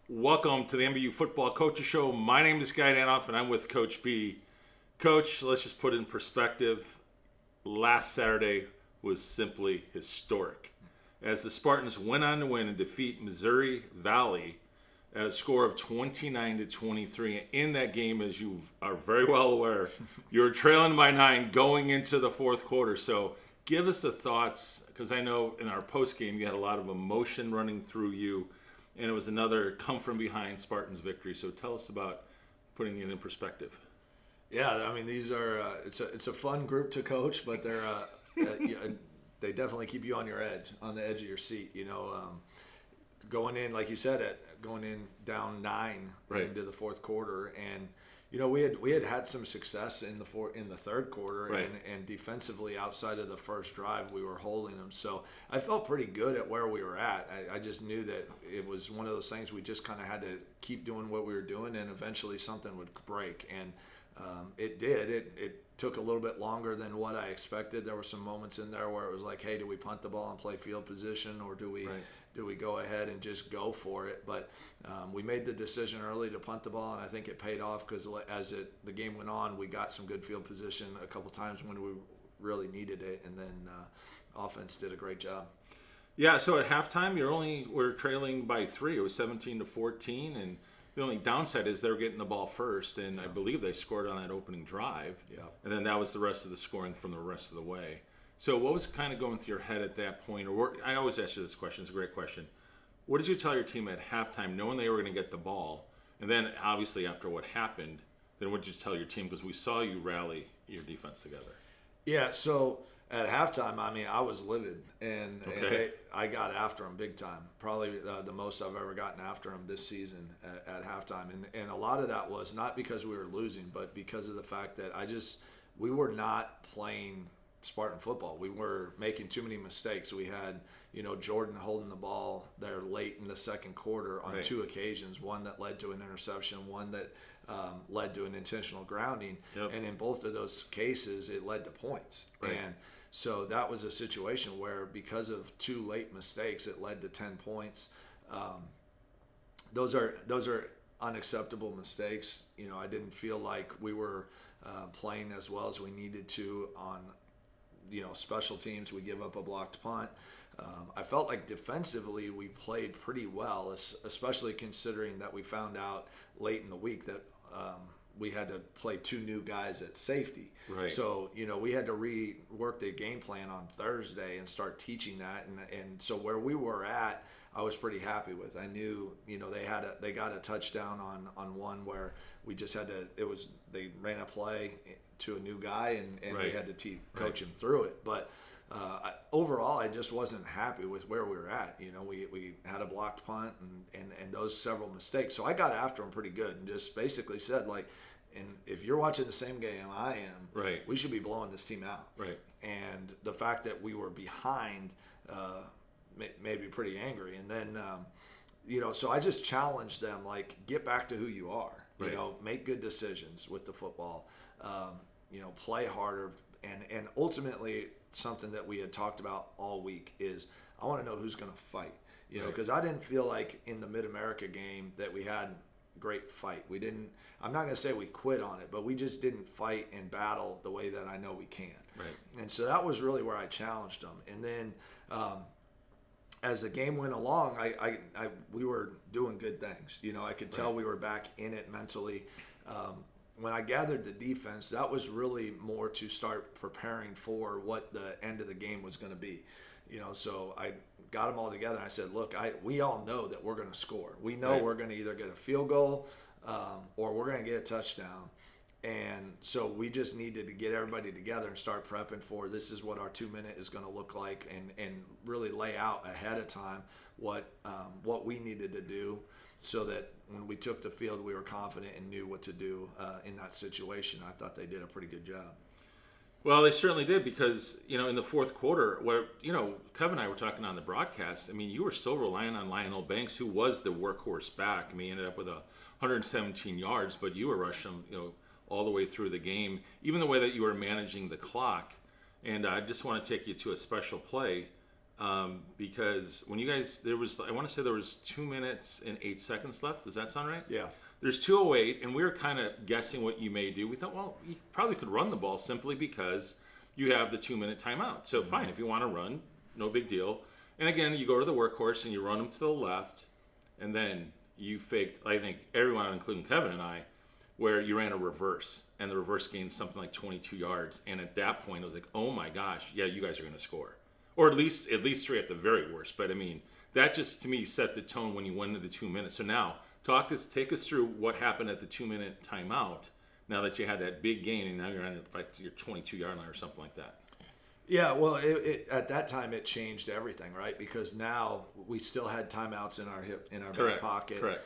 Welcome to the MBU Football Coaches Show. My name is Guy Danhoff, and I'm with Coach B. Coach, let's just put it in perspective. Last Saturday was simply historic, as the Spartans went on to win and defeat Missouri Valley at a score of 29-23. In that game, as you are very well aware, you were trailing by 9 going into the fourth quarter. So give us the thoughts, because I know in our post game you had a lot of emotion running through you, and it was another come from behind Spartans victory. So tell us about putting it in perspective. Yeah, I mean, these are it's a fun group to coach, but they're they definitely keep you on your edge, on the edge of your seat. Going in, like you said, going in down 9 into the fourth quarter, and we had some success in the third quarter, and defensively outside of the first drive we were holding them. So I felt pretty good at where we were at. I just knew that it was one of those things we just kind of had to keep doing what we were doing, and eventually something would break. And it did. It took a little bit longer than what I expected. There were some moments in there where it was like, hey, do we punt the ball and play field position, or do we go ahead and just go for it? But we made the decision early to punt the ball, and I think it paid off because as the game went on, we got some good field position a couple times when we really needed it, and then offense did a great job. Yeah, so at halftime, we're trailing by 3. It was 17-14, and the only downside is they were getting the ball first, and I believe they scored on that opening drive. Yeah. And then that was the rest of the scoring from the rest of the way. So what was kind of going through your head at that point? I always ask you this question. It's a great question. What did you tell your team at halftime, knowing they were going to get the ball? And then, obviously, after what happened, then what did you tell your team? Because we saw you rally your defense together. Yeah, so at halftime, I mean, I was livid, and I got after them big time. Probably the most I've ever gotten after them this season at halftime. And a lot of that was not because we were losing, but because of the fact that we were not playing Spartan football. We were making too many mistakes. We had, Jordan holding the ball there late in the second quarter on 2 occasions, one that led to an interception, one that led to an intentional grounding. Yep. And in both of those cases, it led to points. Right. And so that was a situation where because of 2 late mistakes, it led to 10 points. Those are unacceptable mistakes. I didn't feel like we were playing as well as we needed to on special teams. We give up a blocked punt. I felt like defensively we played pretty well, especially considering that we found out late in the week that we had to play 2 new guys at safety. Right. So, we had to rework the game plan on Thursday and start teaching that. And so where we were at, I was pretty happy with. I knew, they got a touchdown on one where we just had to, they ran a play to a new guy and we had to coach him through it. But overall, I just wasn't happy with where we were at. We had a blocked punt and those several mistakes. So I got after him pretty good and just basically said, and if you're watching the same game I am, we should be blowing this team out. Right. And the fact that we were behind made me pretty angry. And then, so I just challenged them, get back to who you are. Right. Make good decisions with the football. Play harder. And ultimately, something that we had talked about all week is I want to know who's going to fight. Because I didn't feel like in the Mid-America game that we had a great fight. We didn't. I'm not going to say we quit on it, but we just didn't fight and battle the way that I know we can. Right. And so that was really where I challenged them. And then as the game went along, we were doing good things. I could tell we were back in it mentally. When I gathered the defense, that was really more to start preparing for what the end of the game was going to be. So I got them all together and I said, look, we all know that we're going to score. We know we're going to either get a field goal or we're going to get a touchdown. And so we just needed to get everybody together and start prepping for this is what our 2-minute is going to look like and really lay out ahead of time what we needed to do so that when we took the field, we were confident and knew what to do in that situation. I thought they did a pretty good job. Well, they certainly did because, in the fourth quarter, where, Kevin and I were talking on the broadcast, you were still relying on Lionel Banks, who was the workhorse back. He ended up with 117 yards, but you were rushing him, all the way through the game, even the way that you were managing the clock. And I just want to take you to a special play because when you guys, I want to say there was 2 minutes and 8 seconds left. Does that sound right? Yeah. There's 2:08, and we were kind of guessing what you may do. We thought, well, you probably could run the ball simply because you have the 2-minute timeout. So fine, if you want to run, no big deal. And again, you go to the workhorse and you run them to the left, and then you faked, I think everyone, including Kevin and I, where you ran a reverse, and the reverse gained something like 22 yards. And at that point, it was like, oh my gosh, yeah, you guys are going to score. Or at least 3 at the very worst. But I mean, that just to me set the tone when you went into the 2 minutes. So now, take us through what happened at the 2-minute timeout. Now that you had that big gain, and now you're on your 22-yard line or something like that. Yeah, well, at that time it changed everything, right? Because now we still had timeouts in our back pocket, correct,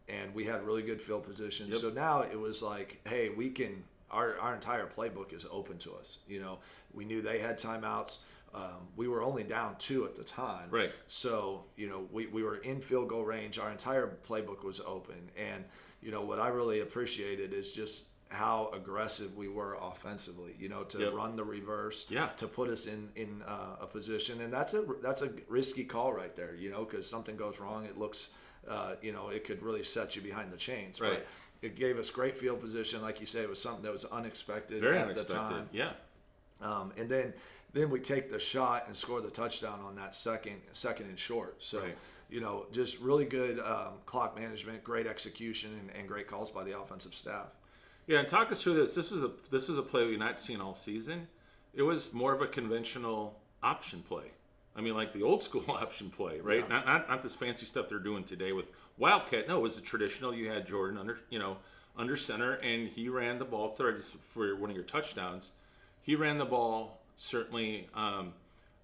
and we had really good field position. Yep. So now it was like, hey, we can. Our entire playbook is open to us. You know, we knew they had timeouts. We were only down 2 at the time, right? So you know, we were in field goal range. Our entire playbook was open, and you know what I really appreciated is just how aggressive we were offensively, you know, to run the reverse, to put us in a position. And that's a risky call right there, you know, because something goes wrong. It looks, you know, it could really set you behind the chains. Right. But it gave us great field position. Like you say, it was something that was unexpected Very at unexpected. the time. Yeah. And then we take the shot and score the touchdown on that second and short. So, you know, just really good clock management, great execution, and great calls by the offensive staff. Yeah, and talk us through this. This was a play we've not seen all season. It was more of a conventional option play. I mean, like the old school option play, right? Yeah. Not this fancy stuff they're doing today with Wildcat. No, it was a traditional. You had Jordan under center, and he ran the ball for one of your touchdowns. He ran the ball certainly on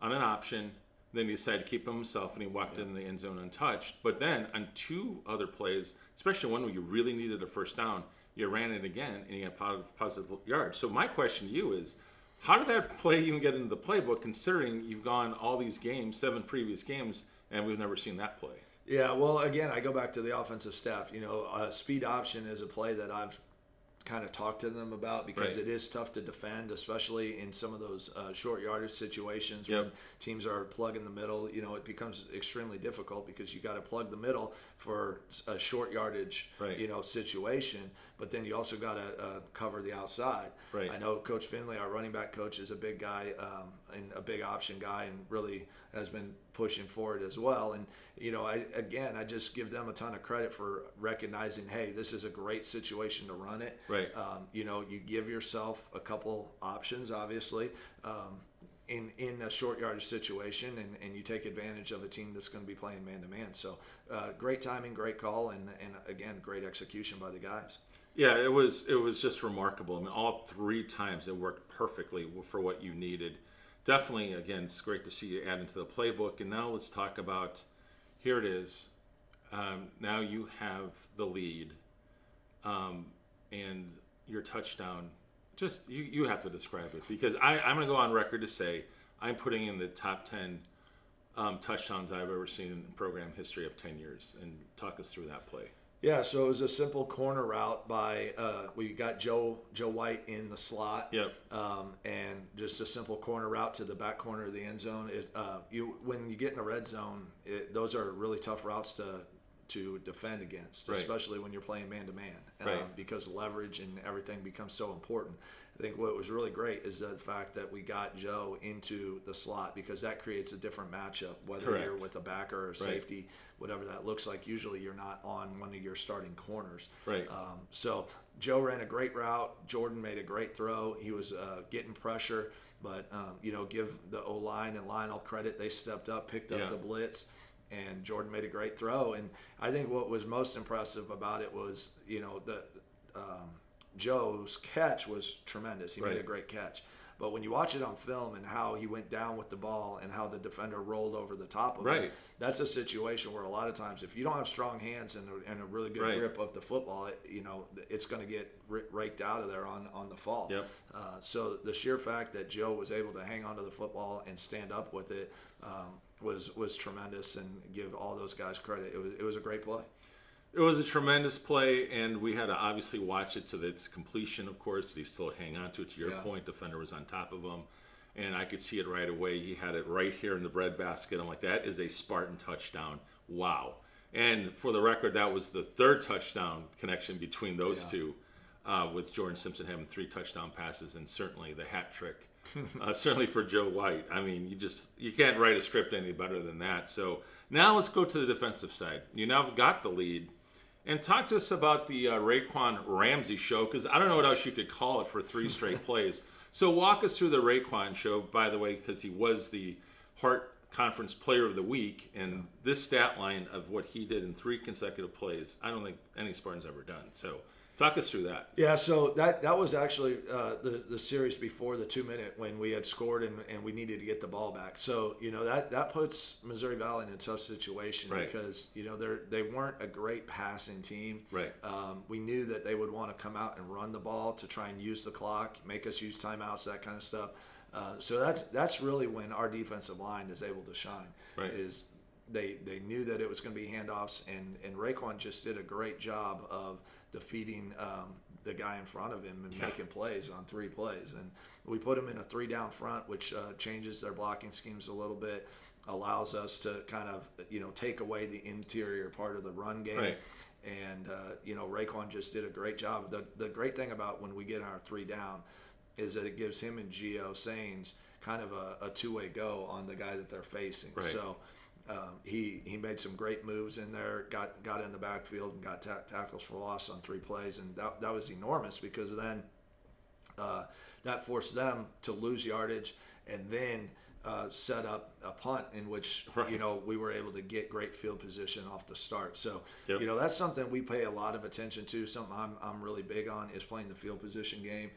an option. Then he decided to keep him himself, and he walked in the end zone untouched. But then on 2 other plays, especially one where you really needed a first down, you ran it again, and you got positive yards. So my question to you is, how did that play even get into the playbook, considering you've gone all these games, 7 previous games, and we've never seen that play? Yeah, well, again, I go back to the offensive staff. You know, speed option is a play that I've kind of talked to them about because it is tough to defend, especially in some of those short yardage situations when teams are plugging the middle. You know, it becomes extremely difficult because you got to plug the middle for a short yardage, you know, situation. But then you also got to cover the outside. Right. I know Coach Finley, our running back coach, is a big guy and a big option guy, and really has been pushing for it as well. And you know, I just give them a ton of credit for recognizing, hey, this is a great situation to run it. Right. You know, you give yourself a couple options, obviously, in a short yardage situation, and you take advantage of a team that's going to be playing man to man. So, great timing, great call, and again, great execution by the guys. Yeah, it was just remarkable. I mean, all 3 times it worked perfectly for what you needed. Definitely, again, it's great to see you add into the playbook. And now let's talk about, here it is. Now you have the lead, and your touchdown. Just you have to describe it, because I'm going to go on record to say I'm putting in the top 10 touchdowns I've ever seen in program history of 10 years. And talk us through that play. Yeah, so it was a simple corner route by we got Joe White in the slot. Yep. And just a simple corner route to the back corner of the end zone. When you get in the red zone, those are really tough routes to defend against, especially when you're playing man to man, because leverage and everything becomes so important. I think what was really great is the fact that we got Joe into the slot, because that creates a different matchup, whether you're with a backer or safety, whatever that looks like. Usually you're not on one of your starting corners. Right. So Joe ran a great route. Jordan made a great throw. He was getting pressure, but, give the O-line and Lionel credit. They stepped up, picked up the blitz, and Jordan made a great throw. And I think what was most impressive about it was, Joe's catch was tremendous. He made a great catch. But when you watch it on film and how he went down with the ball and how the defender rolled over the top of it, that's a situation where a lot of times if you don't have strong hands and a really good grip of the football, it's going to get raked out of there on the fall. Yep. So the sheer fact that Joe was able to hang on to the football and stand up with it was tremendous, and give all those guys credit. It was a great play. It was a tremendous play, and we had to obviously watch it to its completion, of course. Did he still hang on to it? To your point, defender was on top of him. and I could see it right away. He had it right here in the breadbasket. I'm like, that is a Spartan touchdown. Wow. And for the record, that was the third touchdown connection between those two, with Jordan Simpson having 3 touchdown passes, and certainly the hat trick. Certainly for Joe White. I mean, you can't write a script any better than that. So now let's go to the defensive side. You now have got the lead. And talk to us about the Raekwon Ramsey show, because I don't know what else you could call it for 3 straight plays. So walk us through the Raekwon show, by the way, because he was the Hart Conference Player of the Week. And this stat line of what he did in 3 consecutive plays, I don't think any Spartan's ever done. So talk us through that. Yeah, so that was actually the series before the 2-minute when we had scored and we needed to get the ball back. So, that puts Missouri Valley in a tough situation because, they weren't a great passing team. Right. We knew that they would want to come out and run the ball to try and use the clock, make us use timeouts, that kind of stuff. So that's really when our defensive line is able to shine. Right. Is they knew that it was going to be handoffs, and Raekwon just did a great job of defeating the guy in front of him and making plays on 3 plays. And we put him in a 3-down front, which changes their blocking schemes a little bit, allows us to kind of, take away the interior part of the run game. Right. And, Raekwon just did a great job. The great thing about when we get our 3-down is that it gives him and Gio Sains kind of a 2-way go on the guy that they're facing. Right. So he made some great moves in there, got in the backfield and got tackles for loss on 3 plays, and that was enormous because then that forced them to lose yardage and then set up a punt in which we were able to get great field position off the start. So that's something we pay a lot of attention to. Something I'm really big on is playing the field position game.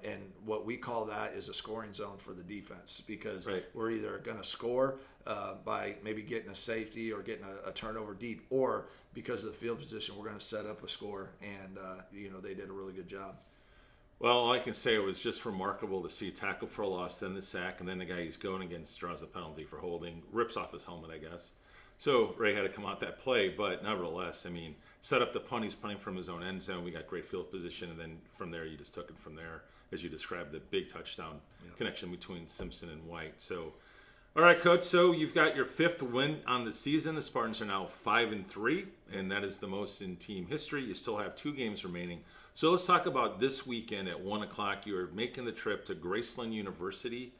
And what we call that is a scoring zone for the defense, because we're either going to score by maybe getting a safety or getting a turnover deep, or because of the field position, we're going to set up a score. And, they did a really good job. Well, all I can say, it was just remarkable to see tackle for a loss, then the sack, and then the guy he's going against draws a penalty for holding, rips off his helmet, I guess. So Ray had to come out that play, but nevertheless, set up the punt. He's punting from his own end zone. We got great field position, and then from there, you just took it from there, as you described, the big touchdown connection between Simpson and White. So, all right, Coach. So you've got your 5th win on the season. The Spartans are now 5-3, and that is the most in team history. You still have 2 games remaining. So let's talk about this weekend at 1:00. You're making the trip to Graceland University,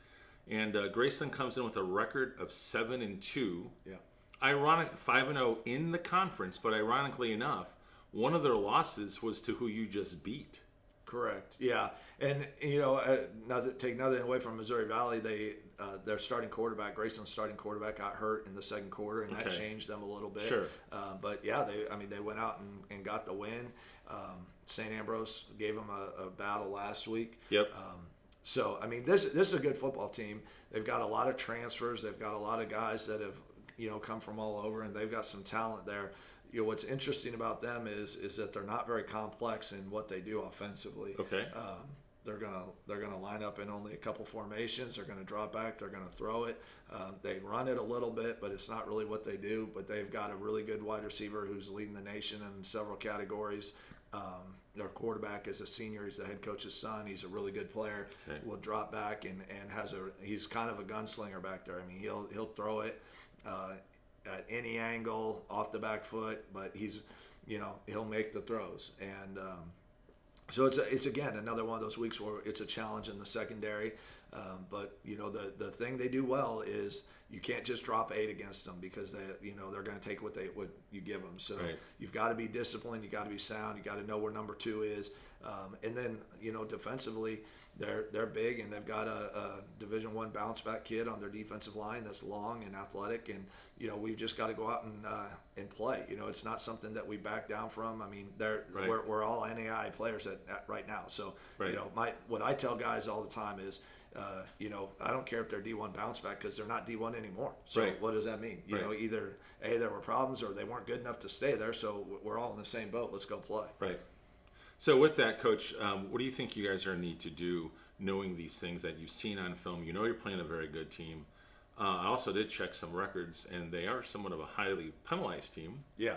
and Graceland comes in with a record of 7-2. Yeah. Ironic 5-0 in the conference, but ironically enough, one of their losses was to who you just beat. Correct. Yeah, and take nothing away from Missouri Valley, their starting quarterback, Graceland's starting quarterback, got hurt in the second quarter, and that changed them a little bit. Sure. But yeah, they went out and got the win. St. Ambrose gave them a battle last week. Yep. So this is a good football team. They've got a lot of transfers. They've got a lot of guys that have come from all over, and they've got some talent there. What's interesting about them is that they're not very complex in what they do offensively. Okay. They're gonna line up in only a couple formations. They're gonna drop back. They're gonna throw it. They run it a little bit, but it's not really what they do. But they've got a really good wide receiver who's leading the nation in several categories. Their quarterback is a senior. He's the head coach's son. He's a really good player. Okay. Will drop back and he's kind of a gunslinger back there. He'll throw it at any angle off the back foot, but he'll make the throws. And so it's again another one of those weeks where it's a challenge in the secondary. But the thing they do well is you can't just drop 8 against them, because they're going to take what you give them. So you've got to be disciplined. You got to be sound. You got to know where number 2 is. And then defensively, they're big, and they've got a Division I bounce back kid on their defensive line that's long and athletic, and we've just got to go out and play. It's not something that we back down from. We're all NAI players at right now. So what I tell guys all the time is, I don't care if they're D1 bounce back, because they're not D1 anymore. So what does that mean? Either there were problems or they weren't good enough to stay there. So we're all in the same boat. Let's go play. Right. So with that, Coach, what do you think you guys are need to do, knowing these things that you've seen on film? You're playing a very good team. I also did check some records, and they are somewhat of a highly penalized team. Yeah.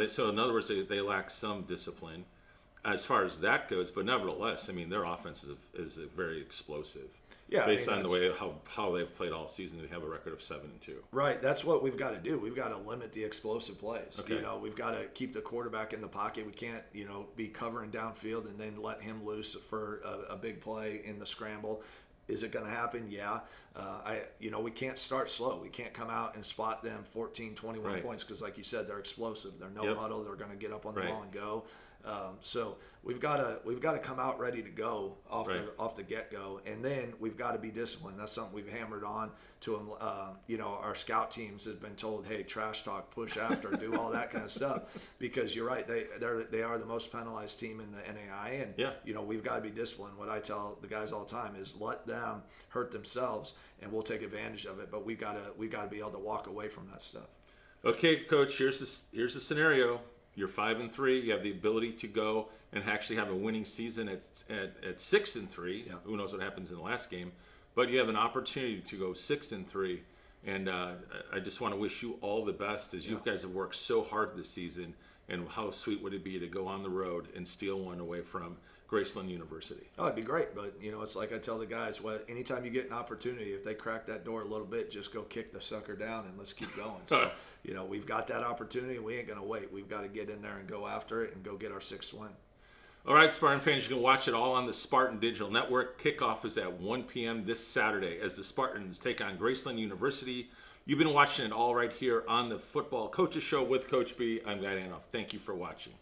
So in other words, they lack some discipline as far as that goes. But nevertheless, their offense is very explosive. Yeah, based on the way how they've played all season, they have a record of 7-2. Right, that's what we've got to do. We've got to limit the explosive plays. Okay. We've got to keep the quarterback in the pocket. We can't, be covering downfield and then let him loose for a big play in the scramble. Is it going to happen? Yeah. We can't start slow. We can't come out and spot them 14, 21 points because, like you said, they're explosive. They're no huddle. They're going to get up on the ball and go. So we've got to come out ready to go off the get go, and then we've got to be disciplined. That's something we've hammered on to them. Our scout teams have been told, hey, trash talk, push after, do all that kind of stuff, because you're right, they are the most penalized team in the NAI, and we've got to be disciplined. What I tell the guys all the time is let them hurt themselves, and we'll take advantage of it. But we got to be able to walk away from that stuff. Okay, Coach. Here's the scenario. You're 5-3. You have the ability to go and actually have a winning season at 6-3. Yeah. Who knows what happens in the last game? But you have an opportunity to go 6-3. And I just want to wish you all the best, as you guys have worked so hard this season. And how sweet would it be to go on the road and steal one away from Graceland University? Oh, it'd be great. But, it's like I tell the guys, anytime you get an opportunity, if they crack that door a little bit, just go kick the sucker down and let's keep going. So, we've got that opportunity. We ain't going to wait. We've got to get in there and go after it and go get our 6th win. All right, Spartan fans, you can watch it all on the Spartan Digital Network. Kickoff is at 1 p.m. this Saturday as the Spartans take on Graceland University. You've been watching it all right here on the Football Coaches Show with Coach B. I'm Guy Danhoff. Thank you for watching.